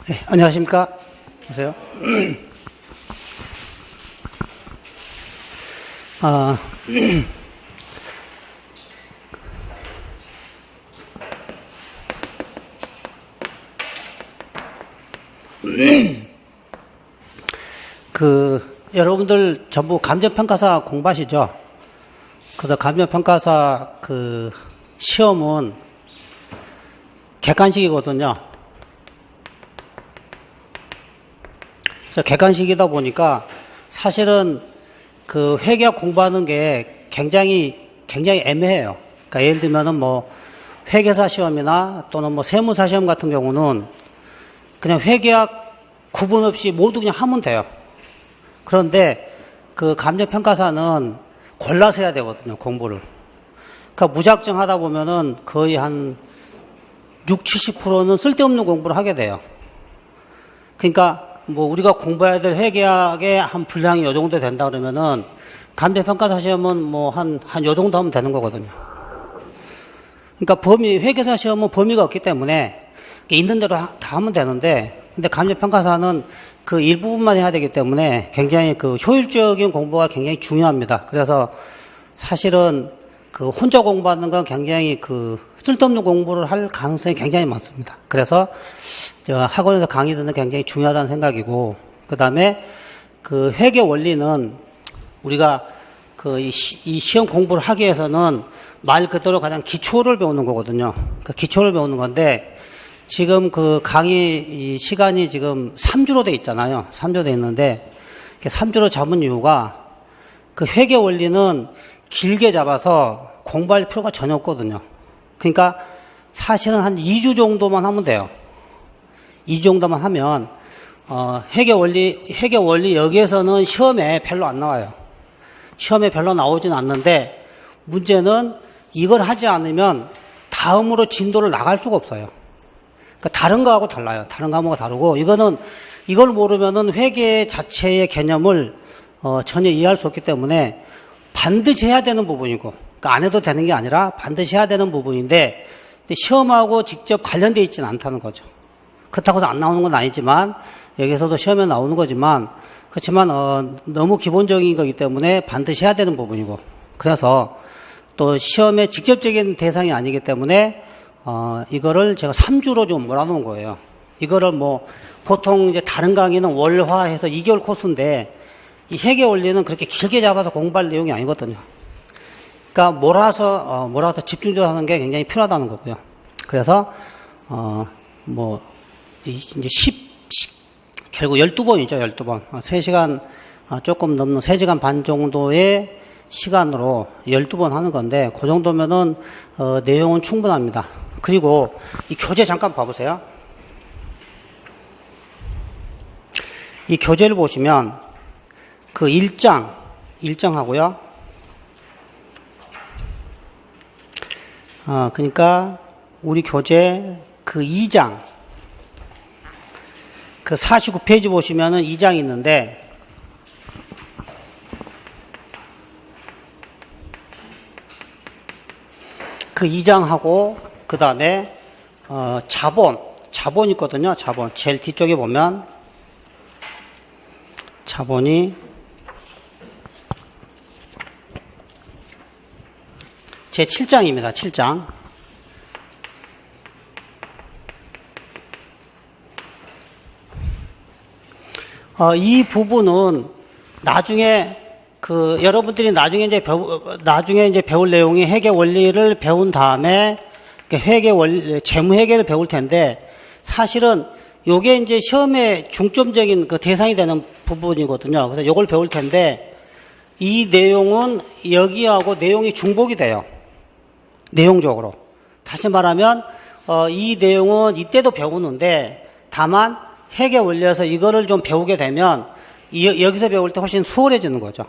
네, 안녕하십니까. 보세요. 여러분들 전부 감정평가사 공부하시죠? 그래서 감정평가사 시험은 객관식이거든요. 그래서 객관식이다 보니까 사실은 회계학 공부하는 게 굉장히 애매해요. 그러니까 예를 들면은 회계사 시험이나 또는 세무사 시험 같은 경우는 그냥 회계학 구분 없이 모두 그냥 하면 돼요. 그런데 감정평가사는 골라서 해야 되거든요, 공부를. 그러니까 무작정 하다 보면은 거의 한 60-70%는 쓸데없는 공부를 하게 돼요. 그러니까 우리가 공부해야 될 회계학의 한 분량이 요 정도 된다 그러면은 감정평가사 시험은 한 요 정도 하면 되는 거거든요. 그러니까 회계사 시험은 범위가 없기 때문에 있는 대로 다 하면 되는데, 근데 감정평가사는 그 일부분만 해야 되기 때문에 굉장히 효율적인 공부가 굉장히 중요합니다. 그래서 사실은 혼자 공부하는 건 굉장히 쓸데없는 공부를 할 가능성이 굉장히 많습니다. 그래서 학원에서 강의 듣는 게 굉장히 중요하다는 생각이고, 그 다음에 회계 원리는 우리가 이 시험 공부를 하기 위해서는 말 그대로 가장 기초를 배우는 거거든요. 기초를 배우는 건데, 지금 강의 시간이 지금 3주로 돼 있잖아요. 3주로 돼 있는데, 3주로 잡은 이유가 회계 원리는 길게 잡아서 공부할 필요가 전혀 없거든요. 그러니까 사실은 한 2주 정도만 하면 돼요. 2주 정도만 하면, 회계 원리 여기에서는 시험에 별로 안 나와요. 시험에 별로 나오진 않는데, 문제는 이걸 하지 않으면 다음으로 진도를 나갈 수가 없어요. 그러니까 다른 거하고 달라요. 다른 과목과 다르고, 이걸 모르면은 회계 자체의 개념을, 전혀 이해할 수 없기 때문에 반드시 해야 되는 부분이고, 그러니까 안 해도 되는 게 아니라 반드시 해야 되는 부분인데, 시험하고 직접 관련되어 있지는 않다는 거죠. 그렇다고 해서 안 나오는 건 아니지만, 여기서도 시험에 나오는 거지만, 그렇지만, 너무 기본적인 거기 때문에 반드시 해야 되는 부분이고, 그래서 또 시험의 직접적인 대상이 아니기 때문에, 이거를 제가 3주로 좀 몰아놓은 거예요. 이거를 보통 이제 다른 강의는 월화해서 2개월 코스인데, 이 회계 원리는 그렇게 길게 잡아서 공부할 내용이 아니거든요. 그러니까 몰아서 집중적으로 하는 게 굉장히 필요하다는 거고요. 그래서, 이제 결국 12번이죠, 12번. 3시간 조금 넘는 3시간 반 정도의 시간으로 12번 하는 건데, 그 정도면은, 내용은 충분합니다. 그리고 이 교재 잠깐 봐보세요. 이 교재를 보시면, 1장 하고요. 그러니까, 우리 교재 2장, 49페이지 보시면은 2장이 있는데, 그 2장하고, 그 다음에, 자본 있거든요. 자본. 제일 뒤쪽에 보면, 자본이, 제 7장입니다. 7장. 이 부분은 나중에 여러분들이 나중에 이제 배울 내용이 회계 원리를 배운 다음에 회계 원리, 재무 회계를 배울 텐데, 사실은 요게 이제 시험의 중점적인 대상이 되는 부분이거든요. 그래서 요걸 배울 텐데, 이 내용은 여기하고 내용이 중복이 돼요. 내용적으로. 다시 말하면, 이 내용은 이때도 배우는데, 다만 회계 원리에서 이거를 좀 배우게 되면 여기서 배울 때 훨씬 수월해지는 거죠.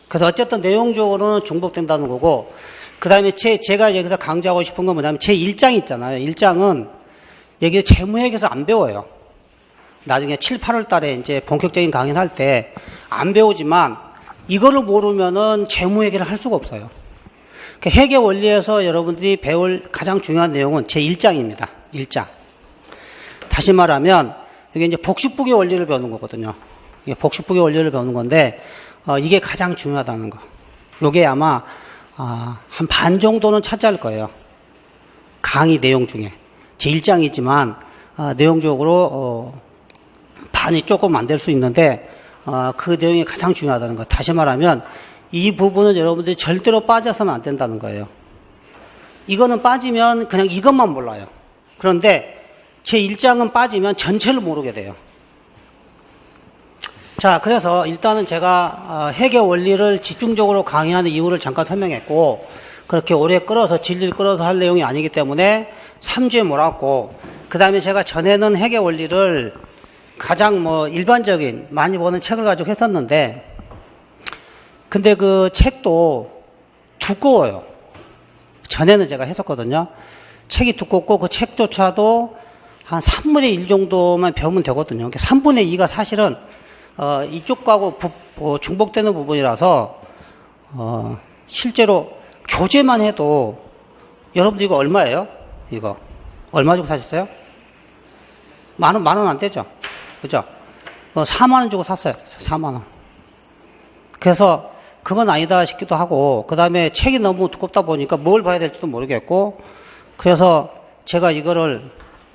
그래서 어쨌든 내용적으로는 중복된다는 거고, 그 다음에 제가 여기서 강조하고 싶은 건 뭐냐면, 제 1장 있잖아요. 1장은 여기 재무회계에서 안 배워요. 나중에 7, 8월 달에 이제 본격적인 강의를 할 때 안 배우지만, 이거를 모르면은 재무회계를 할 수가 없어요. 회계 원리에서 여러분들이 배울 가장 중요한 내용은 제 1장입니다. 1장. 다시 말하면 이게 이제 복식부기 원리를 배우는 거거든요. 이게 복식부기 원리를 배우는 건데, 이게 가장 중요하다는 거. 요게 아마, 한 반 정도는 차지할 거예요. 강의 내용 중에. 제 일장이지만, 내용적으로, 반이 조금 안 될 수 있는데, 그 내용이 가장 중요하다는 거. 다시 말하면, 이 부분은 여러분들이 절대로 빠져서는 안 된다는 거예요. 이거는 빠지면 그냥 이것만 몰라요. 그런데, 제 1장은 빠지면 전체를 모르게 돼요. 자, 그래서 일단은 제가 회계 원리를 집중적으로 강의하는 이유를 잠깐 설명했고, 그렇게 오래 끌어서 질질 끌어서 할 내용이 아니기 때문에 3주에 몰았고, 그 다음에 제가 전에는 회계 원리를 가장 일반적인 많이 보는 책을 가지고 했었는데, 근데 그 책도 두꺼워요. 전에는 제가 했었거든요. 책이 두껍고 그 책조차도 한 3분의 1 정도만 배우면 되거든요. 3분의 2가 사실은 이쪽하고 중복되는 부분이라서 실제로 교재만 해도 여러분들 이거 얼마예요? 이거 얼마 주고 사셨어요? 만 원 안 되죠? 그죠? 4만 원 주고 샀어요. 4만 원. 그래서 그건 아니다 싶기도 하고, 그 다음에 책이 너무 두껍다 보니까 뭘 봐야 될지도 모르겠고, 그래서 제가 이거를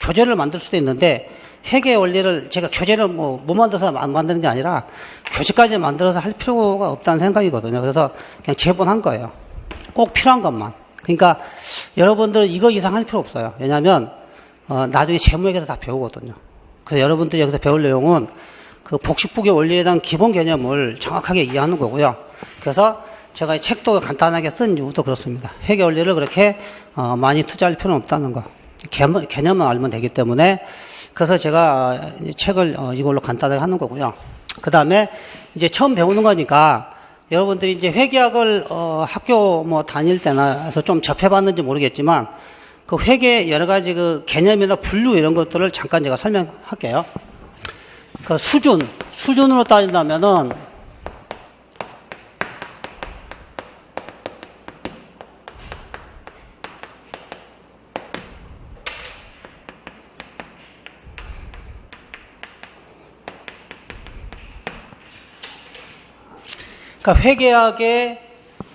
교재를 만들 수도 있는데, 회계 원리를 제가 교재를 못 만들어서 안 만드는 게 아니라 교재까지 만들어서 할 필요가 없다는 생각이거든요. 그래서 그냥 제본한 거예요. 꼭 필요한 것만. 그러니까 여러분들은 이거 이상 할 필요 없어요. 왜냐하면 나중에 재무회계에서 다 배우거든요. 그래서 여러분들이 여기서 배울 내용은 그 복식부기 원리에 대한 기본 개념을 정확하게 이해하는 거고요. 그래서 제가 이 책도 간단하게 쓴 이유도 그렇습니다. 회계 원리를 그렇게 많이 투자할 필요는 없다는 거. 개념만 알면 되기 때문에, 그래서 제가 책을 이걸로 간단하게 하는 거고요. 그 다음에 이제 처음 배우는 거니까 여러분들이 이제 회계학을 학교 다닐 때나 해서 좀 접해봤는지 모르겠지만, 그 회계 여러 가지 그 개념이나 분류 이런 것들을 잠깐 제가 설명할게요. 그 수준으로 따진다면은 그러니까 회계학의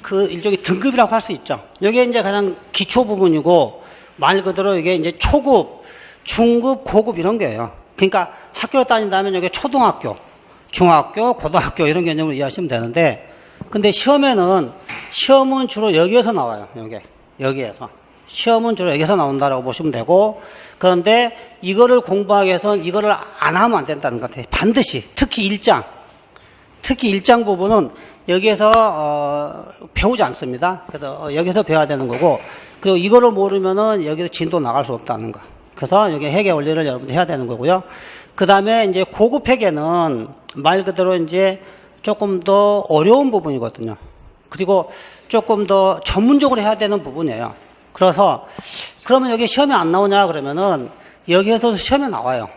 그 일종의 등급이라고 할 수 있죠. 이게 이제 가장 기초 부분이고, 말 그대로 이게 이제 초급, 중급, 고급 이런 거예요. 그러니까 학교로 따진다면 이게 초등학교, 중학교, 고등학교 이런 개념으로 이해하시면 되는데, 근데 시험은 주로 여기에서 나와요. 여기에서. 시험은 주로 여기서 나온다라고 보시면 되고, 그런데 이거를 공부하기 위해서는 이거를 안 하면 안 된다는 것 같아요. 반드시. 특히 1장 부분은 여기에서 배우지 않습니다. 그래서 여기서 배워야 되는 거고, 그리고 이거를 모르면은 여기서 진도 나갈 수 없다는 거. 그래서 여기 회계 원리를 여러분들 해야 되는 거고요. 그 다음에 이제 고급 회계는 말 그대로 이제 조금 더 어려운 부분이거든요. 그리고 조금 더 전문적으로 해야 되는 부분이에요. 그래서 그러면 여기 시험에 안 나오냐 그러면은 여기에서 시험에 나와요.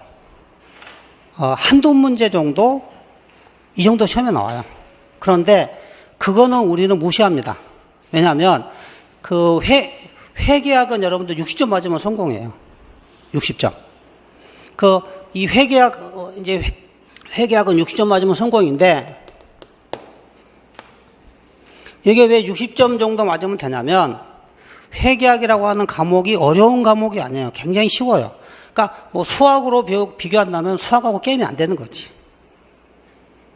한두 문제 정도 이 정도 시험에 나와요. 그런데 그거는 우리는 무시합니다. 왜냐하면 그 회계학은 여러분들 60점 맞으면 성공이에요. 60점. 이 회계학은 60점 맞으면 성공인데, 이게 왜 60점 정도 맞으면 되냐면, 회계학이라고 하는 과목이 어려운 과목이 아니에요. 굉장히 쉬워요. 그러니까 수학으로 비교한다면 수학하고 게임이 안 되는 거지.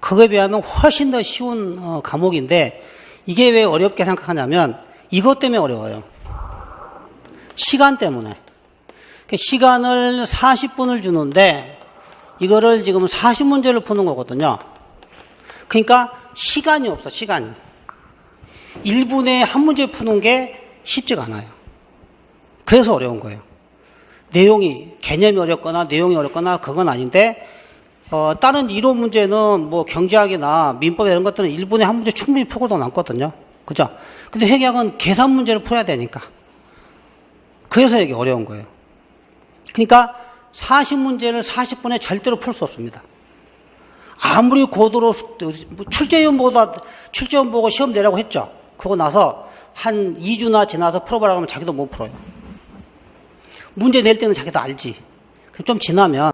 그거에 비하면 훨씬 더 쉬운 과목인데, 이게 왜 어렵게 생각하냐면 이것 때문에 어려워요. 시간 때문에. 시간을 40분을 주는데 이거를 지금 40문제를 푸는 거거든요. 그러니까 시간이 없어, 시간이. 1분에 한 문제 푸는 게 쉽지가 않아요. 그래서 어려운 거예요. 개념이 어렵거나 내용이 어렵거나 그건 아닌데, 다른 이론 문제는 경제학이나 민법 이런 것들은 1분에 한 문제 충분히 푸고도 남거든요. 그죠? 근데 회계학은 계산 문제를 풀어야 되니까. 그래서 이게 어려운 거예요. 그러니까 40문제를 40분에 절대로 풀 수 없습니다. 아무리 고도로 출제위원 보고 시험 내라고 했죠. 그러고 나서 한 2주나 지나서 풀어보라고 하면 자기도 못 풀어요. 문제 낼 때는 자기도 알지. 좀 지나면